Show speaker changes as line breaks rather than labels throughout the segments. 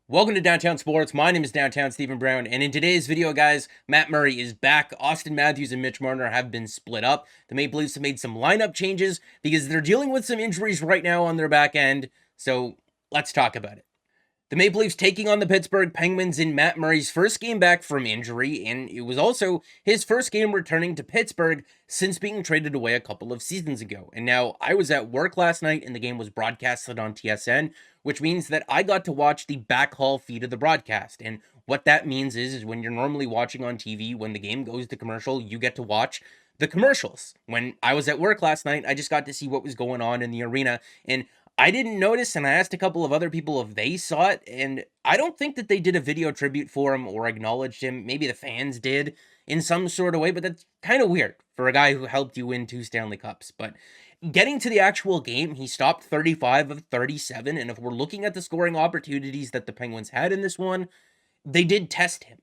Welcome to Downtown Sports. My name is Downtown Stephen Brown, and in today's video, guys, Matt Murray is back. Austin Matthews and Mitch Marner have been split up. The Maple Leafs have made some lineup changes because they're dealing with some injuries right now on their back end. So let's talk about it. The Maple Leafs taking on the Pittsburgh Penguins in Matt Murray's first game back from injury, and it was also his first game returning to Pittsburgh since being traded away a couple of seasons ago. And now, I was at work last night and the game was broadcasted on TSN, which means that I got to watch the backhaul feed of the broadcast. And what that means is when you're normally watching on TV, when the game goes to commercial, you get to watch the commercials. When I was at work last night, I just got to see what was going on in the arena, and I didn't notice, and I asked a couple of other people if they saw it, and I don't think that they did a video tribute for him or acknowledged him. Maybe the fans did in some sort of way, but that's kind of weird for a guy who helped you win 2 Stanley Cups. But getting to the actual game, he stopped 35 of 37, and if we're looking at the scoring opportunities that the Penguins had in this one, they did test him.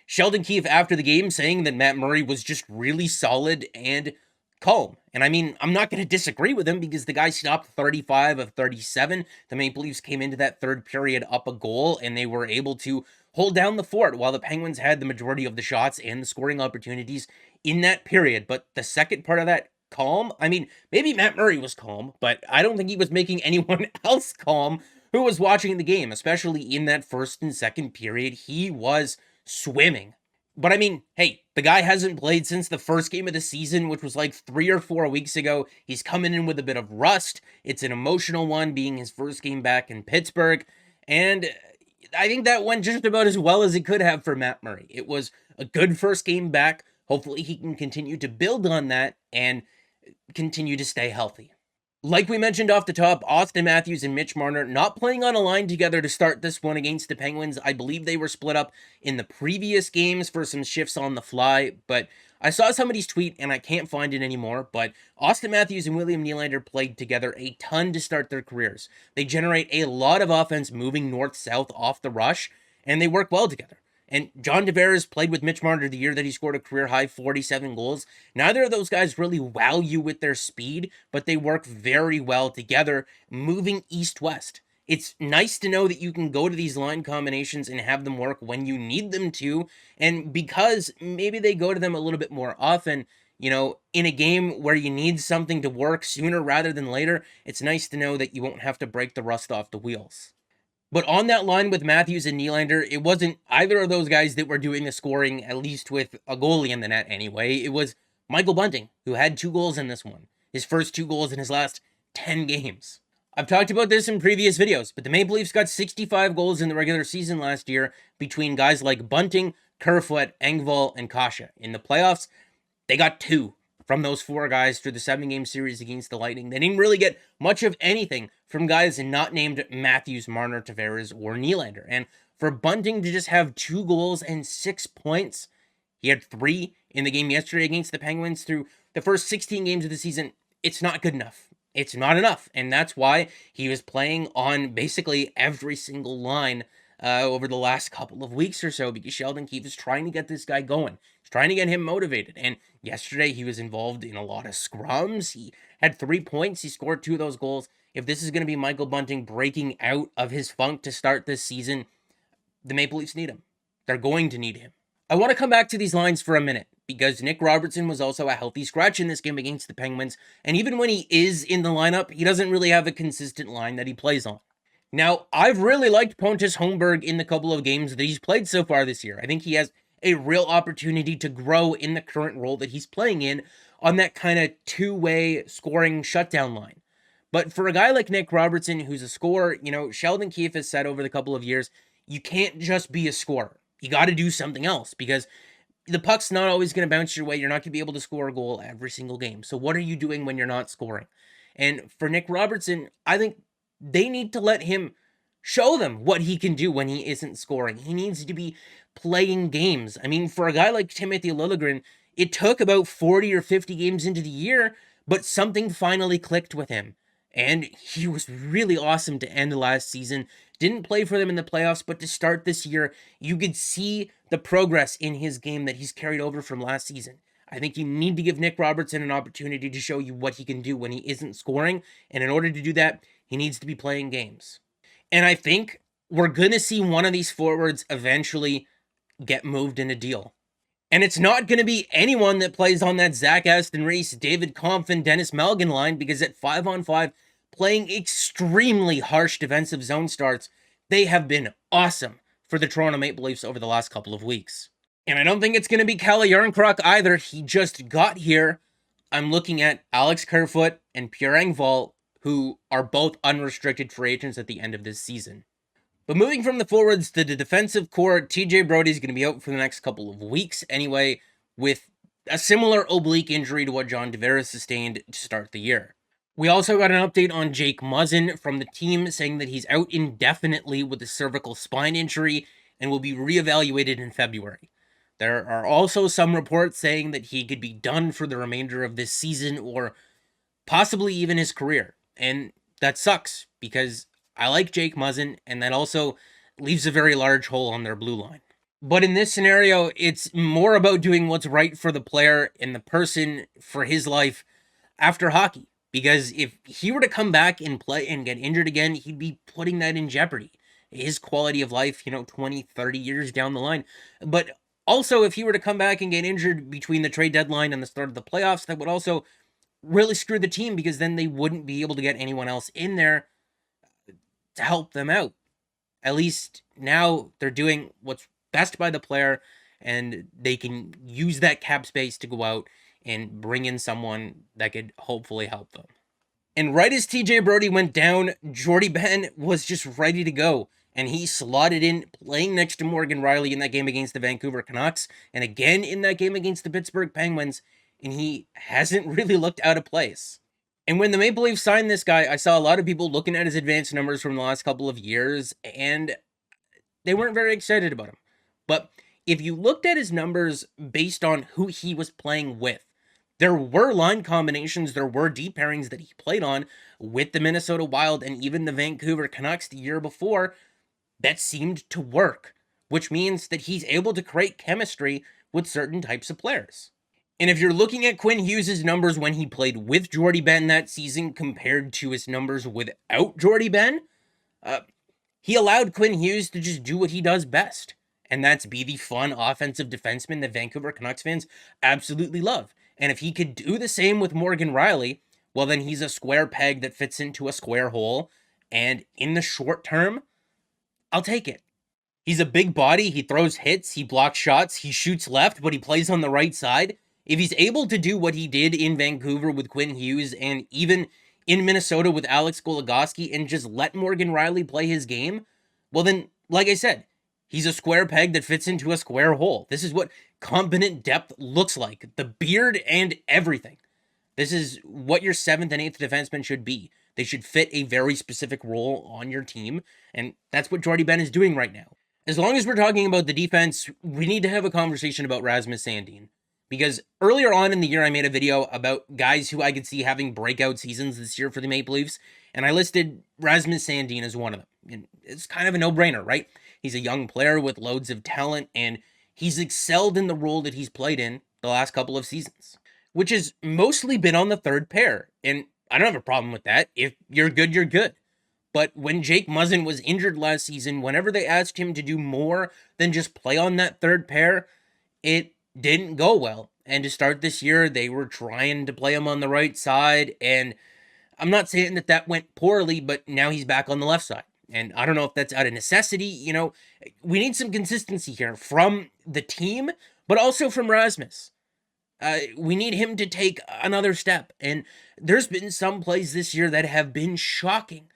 Sheldon Keefe after the game saying that Matt Murray was just really solid and calm. And I mean, I'm not going to disagree with him because the guy stopped 35 of 37. The Maple Leafs came into that third period up a goal, and they were able to hold down the fort while the Penguins had the majority of the shots and the scoring opportunities in that period. But the second part of that, calm, I mean, maybe Matt Murray was calm, but I don't think he was making anyone else calm who was watching the game, especially in that first and second period. He was swimming. But I mean, hey, the guy hasn't played since the first game of the season, which was like 3 or 4 weeks ago. He's coming in with a bit of rust. It's an emotional one, being his first game back in Pittsburgh. And I think that went just about as well as it could have for Matt Murray. It was a good first game back. Hopefully he can continue to build on that and continue to stay healthy. Like we mentioned off the top, Austin Matthews and Mitch Marner not playing on a line together to start this one against the Penguins. I believe they were split up in the previous games for some shifts on the fly, but I saw somebody's tweet and I can't find it anymore, but Austin Matthews and William Nylander played together a ton to start their careers. They generate a lot of offense moving north-south off the rush, and they work well together. And John Tavares played with Mitch Marner the year that he scored a career-high 47 goals. Neither of those guys really wow you with their speed, but they work very well together, moving east-west. It's nice to know that you can go to these line combinations and have them work when you need them to, and because maybe they go to them a little bit more often, in a game where you need something to work sooner rather than later, it's nice to know that you won't have to break the rust off the wheels. But on that line with Matthews and Nylander, it wasn't either of those guys that were doing the scoring, at least with a goalie in the net anyway. It was Michael Bunting, who had 2 goals in this one. His first 2 goals in his last 10 games. I've talked about this in previous videos, but the Maple Leafs got 65 goals in the regular season last year between guys like Bunting, Kerfoot, Engvall, and Kasha. In the playoffs, they got 2 from those 4 guys through the 7-game series against the Lightning. They didn't really get much of anything from guys not named Matthews, Marner, Tavares, or Nylander. And for Bunting to just have 2 goals and 6 points, he had 3 in the game yesterday against the Penguins through the first 16 games of the season, it's not good enough. It's not enough, and that's why he was playing on basically every single line over the last couple of weeks or so, because Sheldon Keefe is trying to get this guy going. He's trying to get him motivated, and yesterday he was involved in a lot of scrums. He had 3 points. He scored 2 of those goals. If this is going to be Michael Bunting breaking out of his funk to start this season, the Maple Leafs need him. They're going to need him. I want to come back to these lines for a minute, because Nick Robertson was also a healthy scratch in this game against the Penguins, and even when he is in the lineup, he doesn't really have a consistent line that he plays on. Now, I've really liked Pontus Holmberg in the couple of games that he's played so far this year. I think he has a real opportunity to grow in the current role that he's playing in on that kind of two-way scoring shutdown line. But for a guy like Nick Robertson, who's a scorer, Sheldon Keefe has said over the couple of years, you can't just be a scorer. You got to do something else, because the puck's not always going to bounce your way. You're not going to be able to score a goal every single game. So what are you doing when you're not scoring? And for Nick Robertson, I think they need to let him show them what he can do when he isn't scoring. He needs to be playing games. I mean, for a guy like Timothy Liljegren, it took about 40 or 50 games into the year, but something finally clicked with him. And he was really awesome to end last season. Didn't play for them in the playoffs, but to start this year, you could see the progress in his game that he's carried over from last season. I think you need to give Nick Robertson an opportunity to show you what he can do when he isn't scoring. And in order to do that, he needs to be playing games. And I think we're going to see one of these forwards eventually get moved in a deal. And it's not going to be anyone that plays on that Zach Aston Reese, David Kampf, and Dennis Malgin line, because at 5-on-5, playing extremely harsh defensive zone starts, they have been awesome for the Toronto Maple Leafs over the last couple of weeks. And I don't think it's going to be Kalle Järnkrok either. He just got here. I'm looking at Alex Kerfoot and Pierre Engvall, who are both unrestricted free agents at the end of this season. But moving from the forwards to the defensive core, TJ Brodie's going to be out for the next couple of weeks anyway, with a similar oblique injury to what John Tavares sustained to start the year. We also got an update on Jake Muzzin from the team saying that he's out indefinitely with a cervical spine injury and will be reevaluated in February. There are also some reports saying that he could be done for the remainder of this season or possibly even his career. And that sucks because I like Jake Muzzin, and that also leaves a very large hole on their blue line. But in this scenario, it's more about doing what's right for the player and the person for his life after hockey. Because if he were to come back and play and get injured again, he'd be putting that in jeopardy. His quality of life, 20, 30 years down the line. But also, if he were to come back and get injured between the trade deadline and the start of the playoffs, that would also really screw the team, because then they wouldn't be able to get anyone else in there to help them out. At least now they're doing what's best by the player, and they can use that cap space to go out and bring in someone that could hopefully help them. And right as TJ Brodie went down, Jordie Benn was just ready to go, and he slotted in playing next to Morgan Rielly in that game against the Vancouver Canucks, and again in that game against the Pittsburgh Penguins, and he hasn't really looked out of place. And when the Maple Leafs signed this guy, I saw a lot of people looking at his advanced numbers from the last couple of years, and they weren't very excited about him. But if you looked at his numbers based on who he was playing with, there were line combinations, there were deep pairings that he played on with the Minnesota Wild and even the Vancouver Canucks the year before that seemed to work, which means that he's able to create chemistry with certain types of players. And if you're looking at Quinn Hughes' numbers when he played with Jordie Benn that season compared to his numbers without Jordie Benn, he allowed Quinn Hughes to just do what he does best. And that's be the fun offensive defenseman that Vancouver Canucks fans absolutely love. And if he could do the same with Morgan Rielly, well, then he's a square peg that fits into a square hole. And in the short term, I'll take it. He's a big body, he throws hits, he blocks shots, he shoots left, but he plays on the right side. If he's able to do what he did in Vancouver with Quinn Hughes and even in Minnesota with Alex Goligoski and just let Morgan Rielly play his game, well then, like I said, he's a square peg that fits into a square hole. This is what competent depth looks like. The beard and everything. This is what your 7th and 8th defenseman should be. They should fit a very specific role on your team, and that's what Jordie Benn is doing right now. As long as we're talking about the defense, we need to have a conversation about Rasmus Sandin. Because earlier on in the year, I made a video about guys who I could see having breakout seasons this year for the Maple Leafs, and I listed Rasmus Sandin as one of them. And it's kind of a no-brainer, right? He's a young player with loads of talent, and he's excelled in the role that he's played in the last couple of seasons, which has mostly been on the third pair. And I don't have a problem with that. If you're good, you're good. But when Jake Muzzin was injured last season, whenever they asked him to do more than just play on that third pair, it didn't go well. And to start this year, they were trying to play him on the right side. And I'm not saying that that went poorly, but now he's back on the left side. And I don't know if that's out of necessity. We need some consistency here from the team, but also from Rasmus. We need him to take another step. And there's been some plays this year that have been shocking.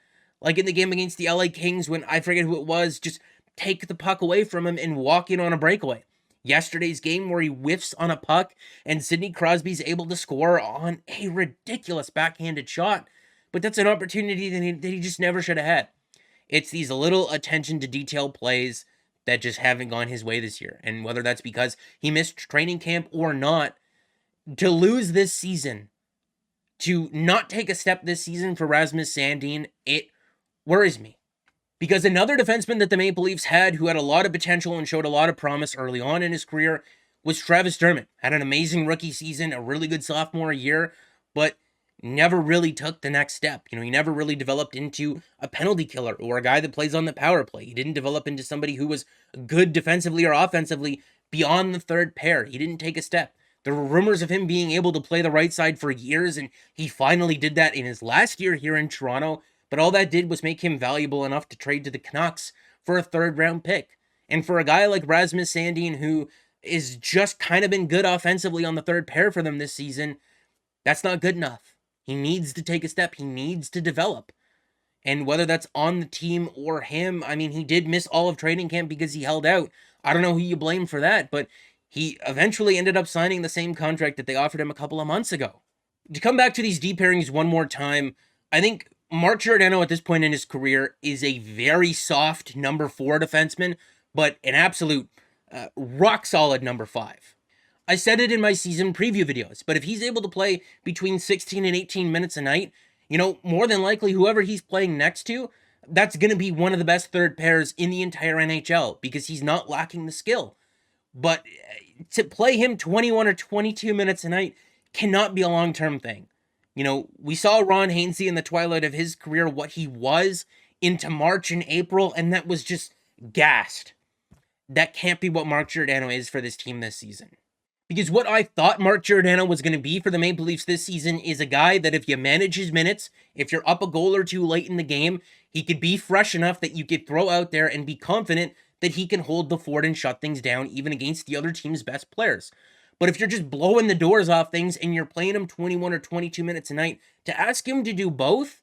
Like in the game against the LA Kings when I forget who it was, just take the puck away from him and walk in on a breakaway. Yesterday's game where he whiffs on a puck and Sidney Crosby's able to score on a ridiculous backhanded shot. But that's an opportunity that he just never should have had. It's these little attention to detail plays that just haven't gone his way this year. And whether that's because he missed training camp or not, to lose this season, to not take a step this season for Rasmus Sandin, it worries me. Because another defenseman that the Maple Leafs had who had a lot of potential and showed a lot of promise early on in his career was Travis Dermott. Had an amazing rookie season, a really good sophomore year, but never really took the next step. He never really developed into a penalty killer or a guy that plays on the power play. He didn't develop into somebody who was good defensively or offensively beyond the third pair. He didn't take a step. There were rumors of him being able to play the right side for years, and he finally did that in his last year here in Toronto, but all that did was make him valuable enough to trade to the Canucks for a third-round pick. And for a guy like Rasmus Sandin, who is just kind of been good offensively on the third pair for them this season, that's not good enough. He needs to take a step. He needs to develop. And whether that's on the team or him, I mean, he did miss all of training camp because he held out. I don't know who you blame for that, but he eventually ended up signing the same contract that they offered him a couple of months ago. To come back to these D pairings one more time, I think Mark Giordano at this point in his career is a very soft number 4 defenseman, but an absolute rock solid number 5. I said it in my season preview videos, but if he's able to play between 16 and 18 minutes a night, more than likely whoever he's playing next to, that's going to be one of the best third pairs in the entire NHL because he's not lacking the skill. But to play him 21 or 22 minutes a night cannot be a long-term thing. We saw Ron Hainsey in the twilight of his career, what he was into March and April, and that was just gassed. That can't be what Mark Giordano is for this team this season. Because what I thought Mark Giordano was going to be for the Maple Leafs this season is a guy that if you manage his minutes, if you're up a goal or two late in the game, he could be fresh enough that you could throw out there and be confident that he can hold the fort and shut things down even against the other team's best players. But if you're just blowing the doors off things and you're playing him 21 or 22 minutes a night, to ask him to do both,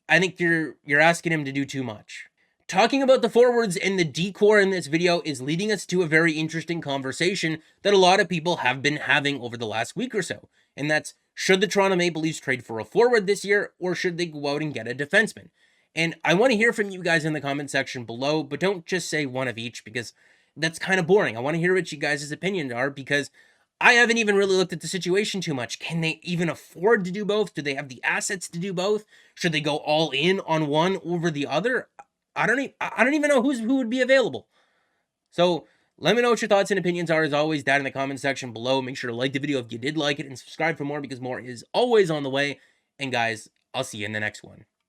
I think you're asking him to do too much. Talking about the forwards and the decor in this video is leading us to a very interesting conversation that a lot of people have been having over the last week or so. And that's, should the Toronto Maple Leafs trade for a forward this year, or should they go out and get a defenseman? And I want to hear from you guys in the comment section below, but don't just say one of each because that's kind of boring. I want to hear what you guys' opinions are because I haven't even really looked at the situation too much. Can they even afford to do both? Do they have the assets to do both? Should they go all in on one over the other? I don't even know who would be available. So let me know what your thoughts and opinions are, as always, down in the comment section below. Make sure to like the video if you did like it and subscribe for more because more is always on the way. And guys, I'll see you in the next one.